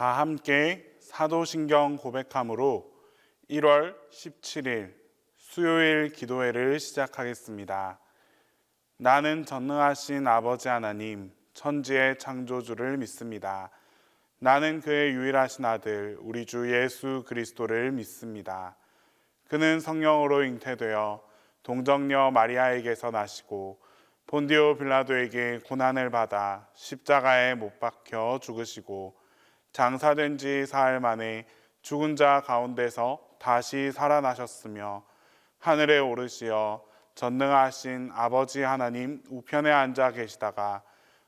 다 함께 사도신경 고백함으로 1월 17일 수요일 기도회를 시작하겠습니다. 나는 전능하신 아버지 하나님, 천지의 창조주를 믿습니다. 나는 그의 유일하신 아들, 우리 주 예수 그리스도를 믿습니다. 그는 성령으로 잉태되어 동정녀 마리아에게서 나시고 본디오 빌라도에게 고난을 받아 십자가에 못 박혀 죽으시고 장사된 지 사흘 만에 죽은 자 가운데서 다시 살아나셨으며 하늘에 오르시어 전능하신 아버지 하나님 우편에 앉아 계시다가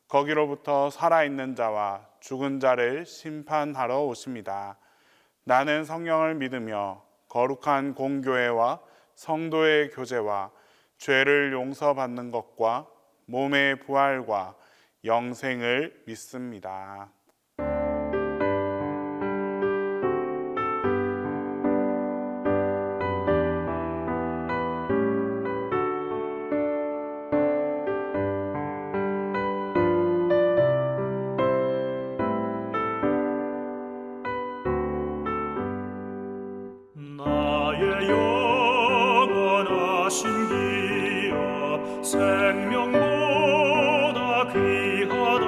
거기로부터 살아있는 자와 죽은 자를 심판하러 오십니다. 나는 성령을 믿으며 거룩한 공교회와 성도의 교제와 죄를 용서받는 것과 몸의 부활과 영생을 믿습니다. 나의 영원하신 기여 생명보다 귀하다.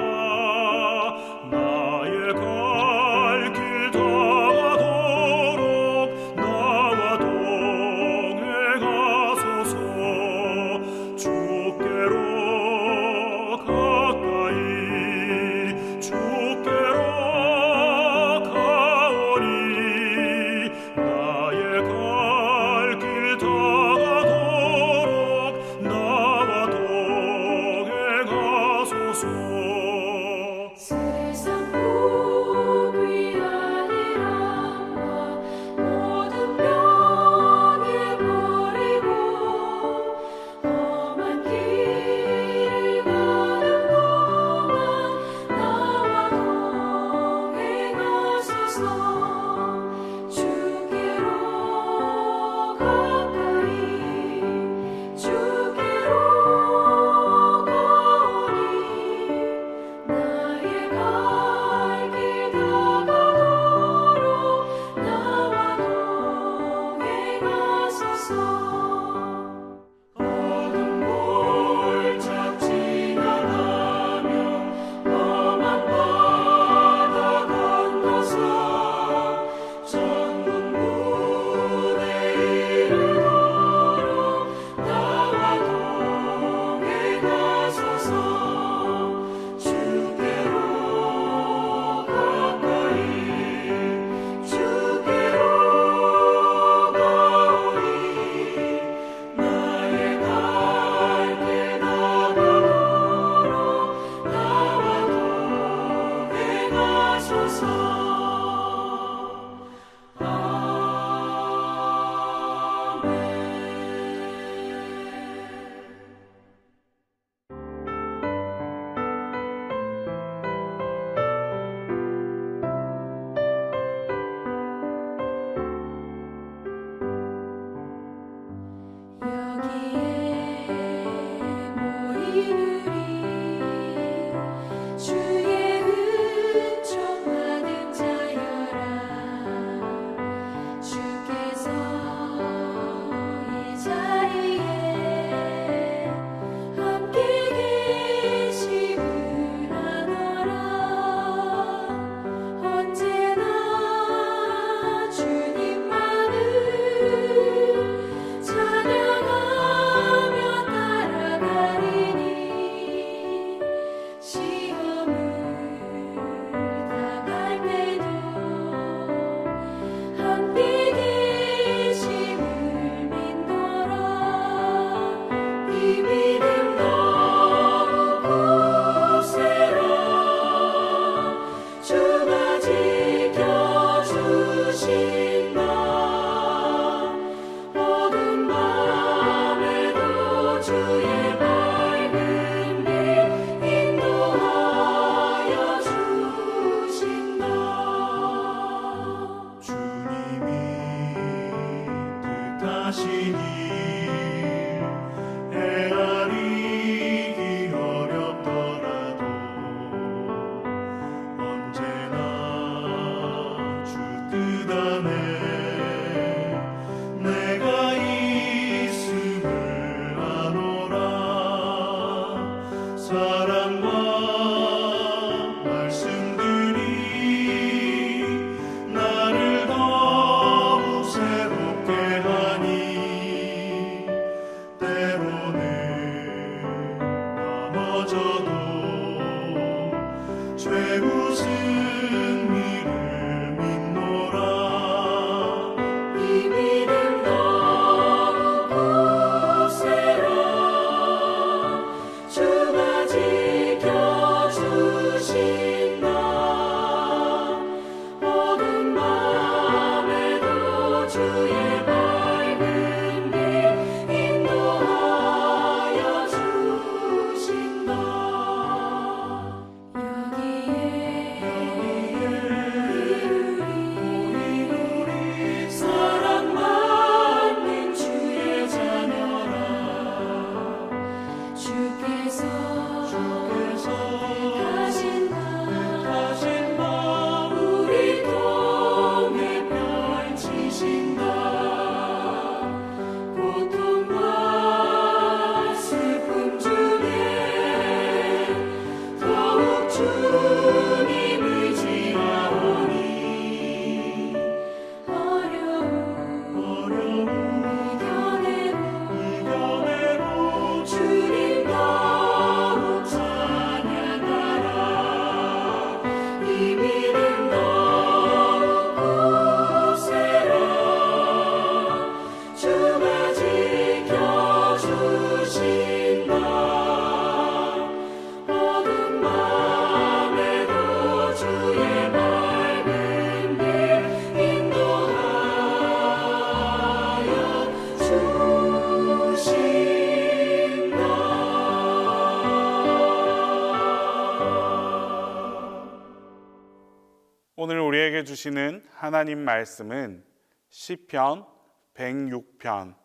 오늘 우리에게 주시는 하나님 말씀은 시편 106편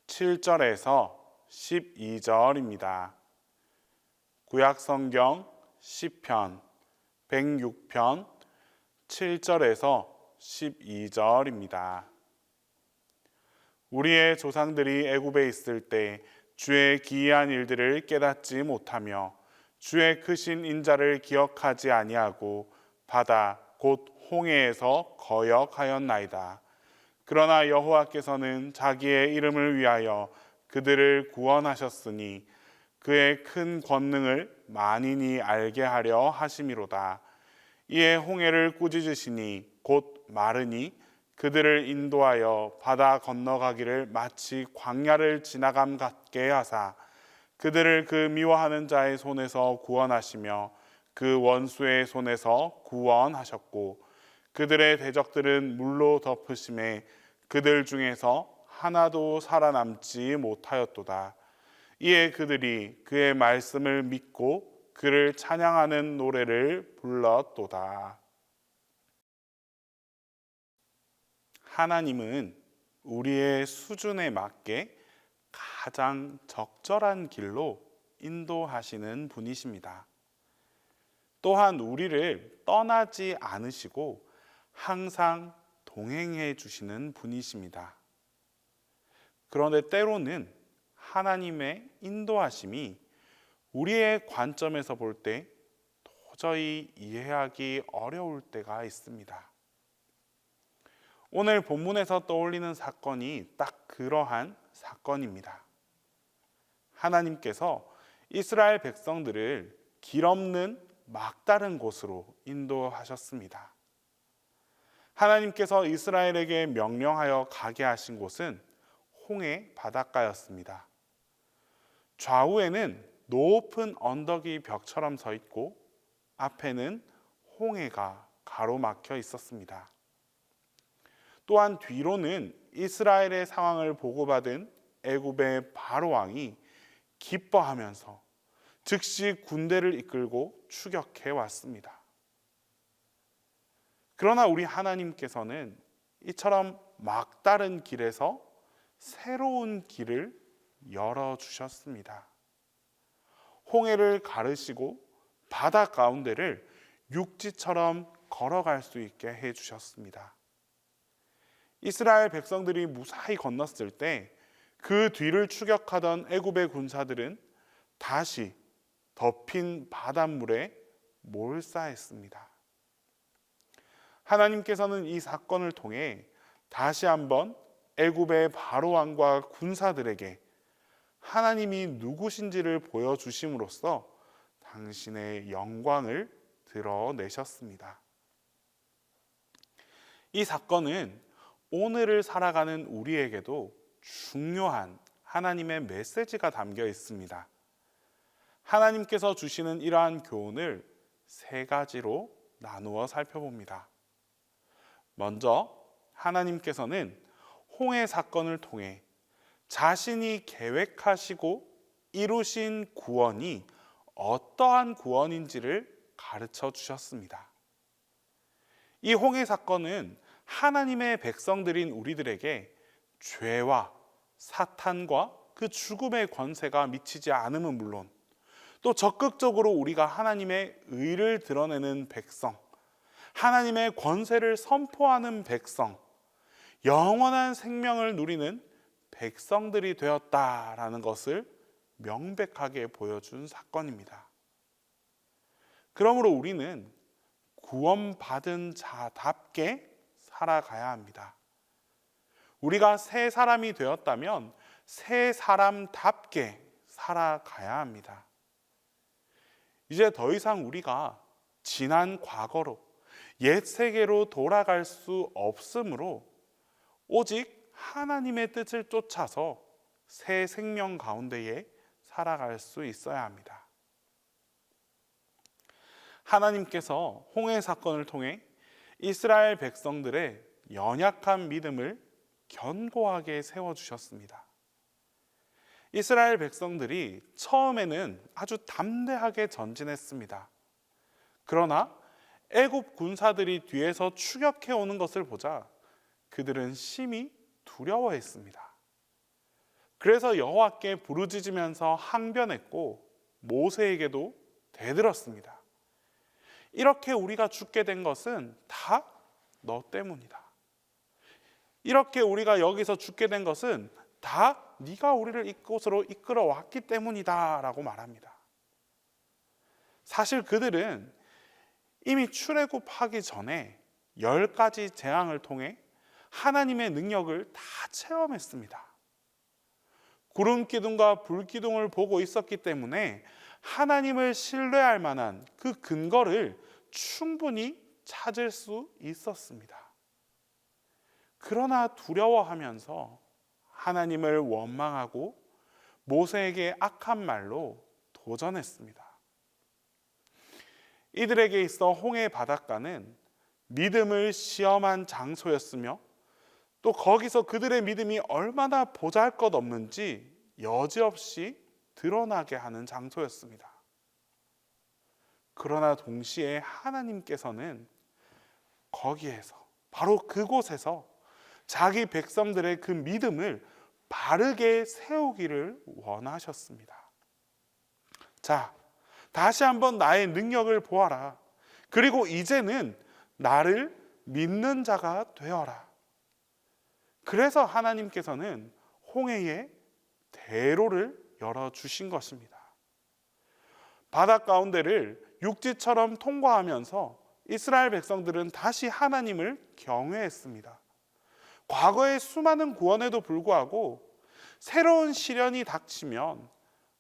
7절에서 12절입니다. 구약성경 시편 106편 7절에서 12절입니다. 우리의 조상들이 애굽에 있을 때 주의 기이한 일들을 깨닫지 못하며 주의 크신 인자를 기억하지 아니하고 바다 곧 홍해에서 거역하였나이다. 그러나 여호와께서는 자기의 이름을 위하여 그들을 구원하셨으니 그의 큰 권능을 만인이 알게 하려 하심이로다. 이에 홍해를 꾸짖으시니 곧 마르니 그들을 인도하여 바다 건너가기를 마치 광야를 지나감 같게 하사 그들을 그 미워하는 자의 손에서 구원하시며 그 원수의 손에서 구원하셨고 그들의 대적들은 물로 덮으심에 그들 중에서 하나도 살아남지 못하였도다. 이에 그들이 그의 말씀을 믿고 그를 찬양하는 노래를 불렀도다. 하나님은 우리의 수준에 맞게 가장 적절한 길로 인도하시는 분이십니다. 또한 우리를 떠나지 않으시고 항상 동행해 주시는 분이십니다. 그런데 때로는 하나님의 인도하심이 우리의 관점에서 볼 때 도저히 이해하기 어려울 때가 있습니다. 오늘 본문에서 떠올리는 사건이 딱 그러한 사건입니다. 하나님께서 이스라엘 백성들을 길 없는 막다른 곳으로 인도하셨습니다. 하나님께서 이스라엘에게 명령하여 가게 하신 곳은 홍해 바닷가였습니다. 좌우에는 높은 언덕이 벽처럼 서 있고 앞에는 홍해가 가로막혀 있었습니다. 또한 뒤로는 이스라엘의 상황을 보고받은 애굽의 바로 왕이 기뻐하면서 즉시 군대를 이끌고 추격해 왔습니다. 그러나 우리 하나님께서는 이처럼 막다른 길에서 새로운 길을 열어주셨습니다. 홍해를 가르시고 바다 가운데를 육지처럼 걸어갈 수 있게 해주셨습니다. 이스라엘 백성들이 무사히 건넜을 때 그 뒤를 추격하던 애굽의 군사들은 다시 덮인 바닷물에 몰사했습니다. 하나님께서는 이 사건을 통해 다시 한번 애굽의 바로 왕과 군사들에게 하나님이 누구신지를 보여주심으로써 당신의 영광을 드러내셨습니다. 이 사건은 오늘을 살아가는 우리에게도 중요한 하나님의 메시지가 담겨 있습니다. 하나님께서 주시는 이러한 교훈을 세 가지로 나누어 살펴봅니다. 먼저 하나님께서는 홍해 사건을 통해 자신이 계획하시고 이루신 구원이 어떠한 구원인지를 가르쳐 주셨습니다. 이 홍해 사건은 하나님의 백성들인 우리들에게 죄와 사탄과 그 죽음의 권세가 미치지 않음은 물론 또 적극적으로 우리가 하나님의 의를 드러내는 백성, 하나님의 권세를 선포하는 백성, 영원한 생명을 누리는 백성들이 되었다라는 것을 명백하게 보여준 사건입니다. 그러므로 우리는 구원받은 자답게 살아가야 합니다. 우리가 새 사람이 되었다면 새 사람답게 살아가야 합니다. 이제 더 이상 우리가 지난 과거로 옛 세계로 돌아갈 수 없으므로 오직 하나님의 뜻을 쫓아서 새 생명 가운데에 살아갈 수 있어야 합니다. 하나님께서 홍해 사건을 통해 이스라엘 백성들의 연약한 믿음을 견고하게 세워주셨습니다. 이스라엘 백성들이 처음에는 아주 담대하게 전진했습니다. 그러나 애굽 군사들이 뒤에서 추격해 오는 것을 보자 그들은 심히 두려워했습니다. 그래서 여호와께 부르짖으면서 항변했고 모세에게도 대들었습니다. 이렇게 우리가 죽게 된 것은 다 너 때문이다. 이렇게 우리가 여기서 죽게 된 것은 다 네가 우리를 이곳으로 이끌어 왔기 때문이다 라고 말합니다. 사실 그들은 이미 출애굽하기 전에 10가지 재앙을 통해 하나님의 능력을 다 체험했습니다. 구름 기둥과 불 기둥을 보고 있었기 때문에 하나님을 신뢰할 만한 그 근거를 충분히 찾을 수 있었습니다. 그러나 두려워하면서 하나님을 원망하고 모세에게 악한 말로 도전했습니다. 이들에게 있어 홍해 바닷가는 믿음을 시험한 장소였으며 또 거기서 그들의 믿음이 얼마나 보잘것없는지 여지없이 드러나게 하는 장소였습니다. 그러나 동시에 하나님께서는 거기에서 바로 그곳에서 자기 백성들의 그 믿음을 바르게 세우기를 원하셨습니다. 자, 다시 한번 나의 능력을 보아라. 그리고 이제는 나를 믿는 자가 되어라. 그래서 하나님께서는 홍해에 대로를 열어주신 것입니다. 바다 가운데를 육지처럼 통과하면서 이스라엘 백성들은 다시 하나님을 경외했습니다. 과거의 수많은 구원에도 불구하고 새로운 시련이 닥치면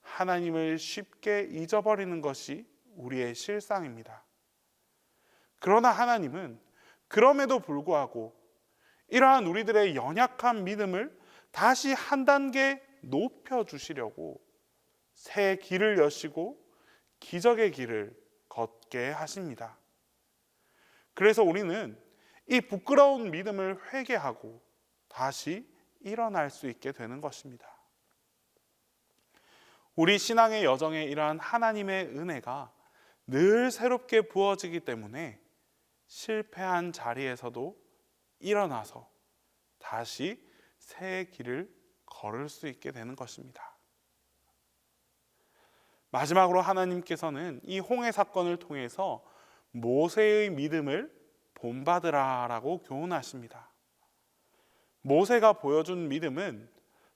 하나님을 쉽게 잊어버리는 것이 우리의 실상입니다. 그러나 하나님은 그럼에도 불구하고 이러한 우리들의 연약한 믿음을 다시 한 단계 높여주시려고 새 길을 여시고 기적의 길을 걷게 하십니다. 그래서 우리는 이 부끄러운 믿음을 회개하고 다시 일어날 수 있게 되는 것입니다. 우리 신앙의 여정에 이러한 하나님의 은혜가 늘 새롭게 부어지기 때문에 실패한 자리에서도 일어나서 다시 새 길을 걸을 수 있게 되는 것입니다. 마지막으로 하나님께서는 이 홍해 사건을 통해서 모세의 믿음을 본받으라라고 교훈하십니다. 모세가 보여준 믿음은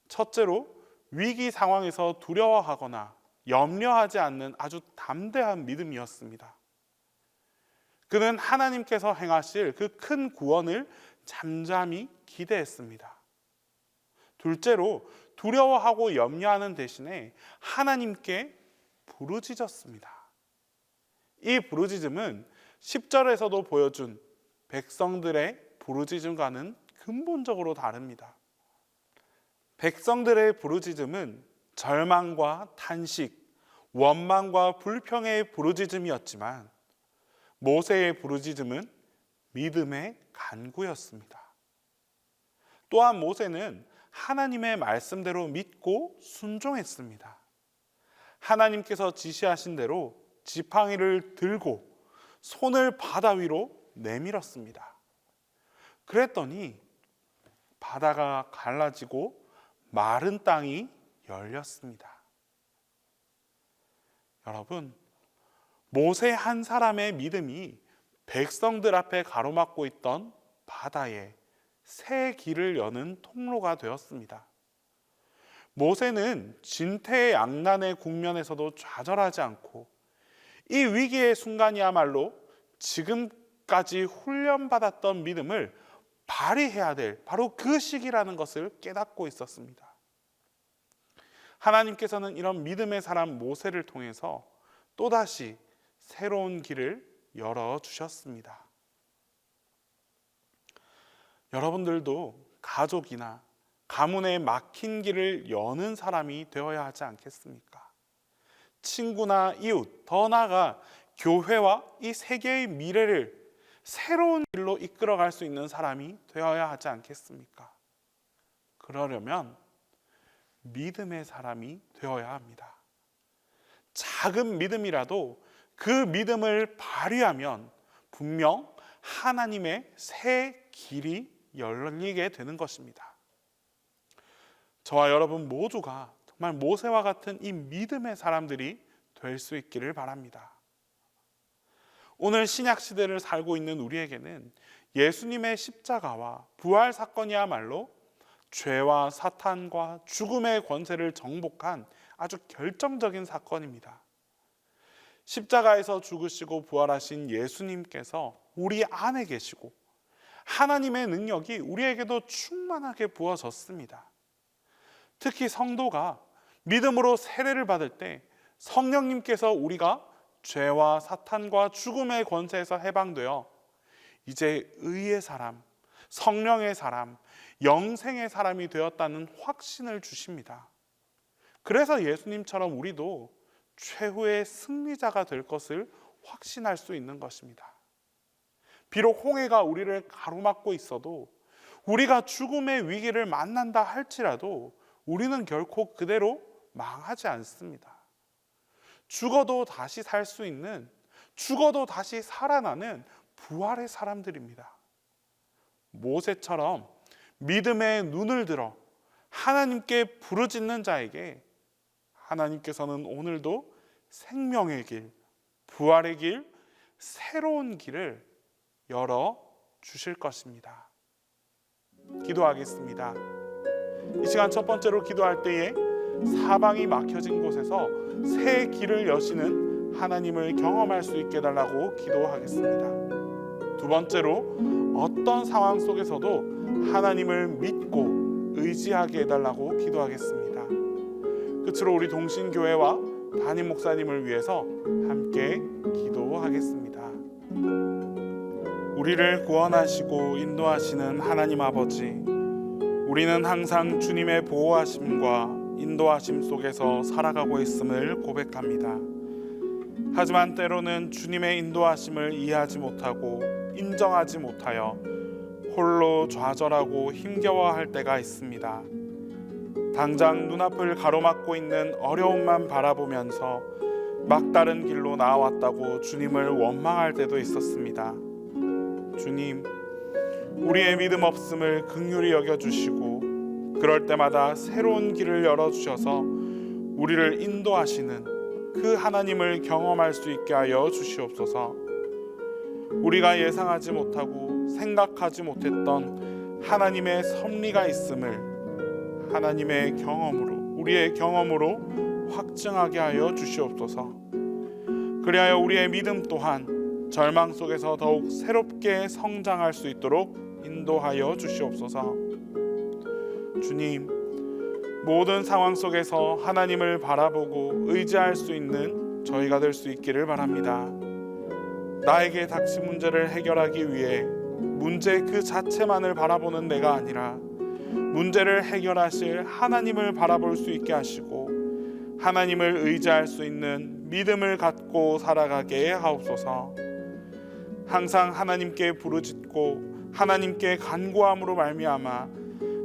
첫째로 위기 상황에서 두려워하거나 염려하지 않는 아주 담대한 믿음이었습니다. 그는 하나님께서 행하실 그 큰 구원을 잠잠히 기대했습니다. 둘째로 두려워하고 염려하는 대신에 하나님께 부르짖었습니다. 이 부르짖음은 10절에서도 보여준 백성들의 부르짖음과는 근본적으로 다릅니다. 백성들의 부르짖음은 절망과 탄식, 원망과 불평의 부르짖음이었지만 모세의 부르짖음은 믿음의 간구였습니다. 또한 모세는 하나님의 말씀대로 믿고 순종했습니다. 하나님께서 지시하신 대로 지팡이를 들고 손을 바다 위로 내밀었습니다. 그랬더니 바다가 갈라지고 마른 땅이 열렸습니다. 여러분, 모세 한 사람의 믿음이 백성들 앞에 가로막고 있던 바다에 새 길을 여는 통로가 되었습니다. 모세는 진퇴양난의 국면에서도 좌절하지 않고 이 위기의 순간이야말로 지금까지 훈련받았던 믿음을 발휘해야 될 바로 그 시기라는 것을 깨닫고 있었습니다. 하나님께서는 이런 믿음의 사람 모세를 통해서 또다시 새로운 길을 열어주셨습니다. 여러분들도 가족이나 가문에 막힌 길을 여는 사람이 되어야 하지 않겠습니까? 친구나 이웃, 더 나아가 교회와 이 세계의 미래를 새로운 길로 이끌어갈 수 있는 사람이 되어야 하지 않겠습니까? 그러려면 믿음의 사람이 되어야 합니다. 작은 믿음이라도 그 믿음을 발휘하면 분명 하나님의 새 길이 열리게 되는 것입니다. 저와 여러분 모두가 정말 모세와 같은 이 믿음의 사람들이 될 수 있기를 바랍니다. 오늘 신약 시대를 살고 있는 우리에게는 예수님의 십자가와 부활 사건이야말로 죄와 사탄과 죽음의 권세를 정복한 아주 결정적인 사건입니다. 십자가에서 죽으시고 부활하신 예수님께서 우리 안에 계시고 하나님의 능력이 우리에게도 충만하게 부어졌습니다. 특히 성도가 믿음으로 세례를 받을 때 성령님께서 우리가 죄와 사탄과 죽음의 권세에서 해방되어 이제 의의 사람, 성령의 사람, 영생의 사람이 되었다는 확신을 주십니다. 그래서 예수님처럼 우리도 최후의 승리자가 될 것을 확신할 수 있는 것입니다. 비록 홍해가 우리를 가로막고 있어도 우리가 죽음의 위기를 만난다 할지라도 우리는 결코 그대로 망하지 않습니다. 죽어도 다시 살 수 있는, 죽어도 다시 살아나는 부활의 사람들입니다. 모세처럼 믿음의 눈을 들어 하나님께 부르짖는 자에게 하나님께서는 오늘도 생명의 길, 부활의 길, 새로운 길을 열어 주실 것입니다. 기도하겠습니다. 이 시간 첫 번째로 기도할 때에 사방이 막혀진 곳에서 새 길을 여시는 하나님을 경험할 수 있게 해달라고 기도하겠습니다. 두 번째로 어떤 상황 속에서도 하나님을 믿고 의지하게 해달라고 기도하겠습니다. 끝으로 우리 동신교회와 담임 목사님을 위해서 함께 기도하겠습니다. 우리를 구원하시고 인도하시는 하나님 아버지, 우리는 항상 주님의 보호하심과 인도하심 속에서 살아가고 있음을 고백합니다. 하지만 때로는 주님의 인도하심을 이해하지 못하고 인정하지 못하여 홀로 좌절하고 힘겨워할 때가 있습니다. 당장 눈앞을 가로막고 있는 어려움만 바라보면서 막다른 길로 나아왔다고 주님을 원망할 때도 있었습니다. 주님, 우리의 믿음 없음을 긍휼히 여겨주시고 그럴 때마다 새로운 길을 열어주셔서 우리를 인도하시는 그 하나님을 경험할 수 있게 하여 주시옵소서. 우리가 예상하지 못하고 생각하지 못했던 하나님의 섭리가 있음을 하나님의 경험으로, 우리의 경험으로 확증하게 하여 주시옵소서. 그리하여 우리의 믿음 또한 절망 속에서 더욱 새롭게 성장할 수 있도록 인도하여 주시옵소서. 주님, 모든 상황 속에서 하나님을 바라보고 의지할 수 있는 저희가 될 수 있기를 바랍니다. 나에게 닥친 문제를 해결하기 위해 문제 그 자체만을 바라보는 내가 아니라 문제를 해결하실 하나님을 바라볼 수 있게 하시고 하나님을 의지할 수 있는 믿음을 갖고 살아가게 하옵소서. 항상 하나님께 부르짖고 하나님께 간구함으로 말미암아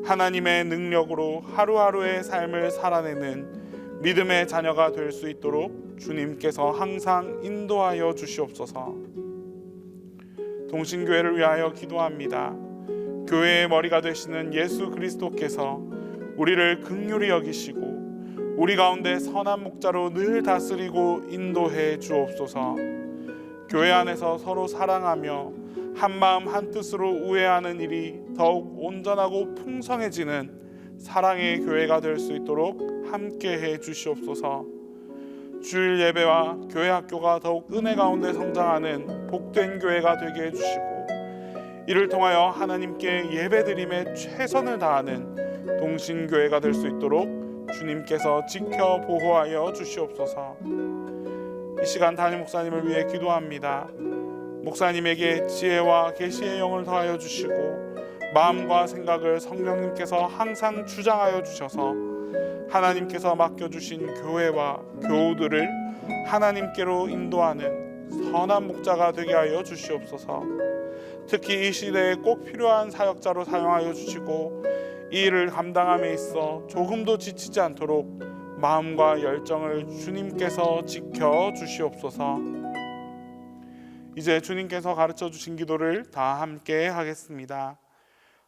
하나님의 능력으로 하루하루의 삶을 살아내는 믿음의 자녀가 될 수 있도록 주님께서 항상 인도하여 주시옵소서. 동신교회를 위하여 기도합니다. 교회의 머리가 되시는 예수 그리스도께서 우리를 긍휼히 여기시고 우리 가운데 선한 목자로 늘 다스리고 인도해 주옵소서. 교회 안에서 서로 사랑하며 한마음 한뜻으로 우애하는 일이 더욱 온전하고 풍성해지는 사랑의 교회가 될 수 있도록 함께해 주시옵소서. 주일 예배와 교회 학교가 더욱 은혜 가운데 성장하는 복된 교회가 되게 해주시고 이를 통하여 하나님께 예배드림에 최선을 다하는 동신교회가 될 수 있도록 주님께서 지켜 보호하여 주시옵소서. 이 시간 담임 목사님을 위해 기도합니다. 목사님에게 지혜와 계시의 영을 더하여 주시고 마음과 생각을 성령님께서 항상 주장하여 주셔서 하나님께서 맡겨주신 교회와 교우들을 하나님께로 인도하는 선한 목자가 되게 하여 주시옵소서. 특히 이 시대에 꼭 필요한 사역자로 사용하여 주시고 이 일을 감당함에 있어 조금도 지치지 않도록 마음과 열정을 주님께서 지켜 주시옵소서. 이제 주님께서 가르쳐 주신 기도를 다 함께 하겠습니다.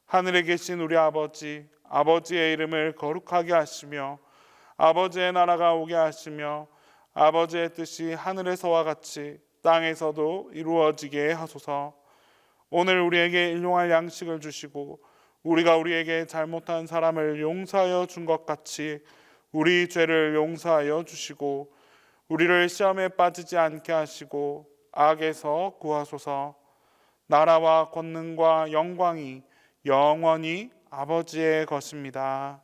하늘에 계신 우리 아버지, 아버지의 이름을 거룩하게 하시며 아버지의 나라가 오게 하시며 아버지의 뜻이 하늘에서와 같이 땅에서도 이루어지게 하소서. 오늘 우리에게 일용할 양식을 주시고 우리가 우리에게 잘못한 사람을 용서하여 준 것 같이 우리 죄를 용서하여 주시고 우리를 시험에 빠지지 않게 하시고 악에서 구하소서. 나라와 권능과 영광이 영원히 아버지의 것입니다.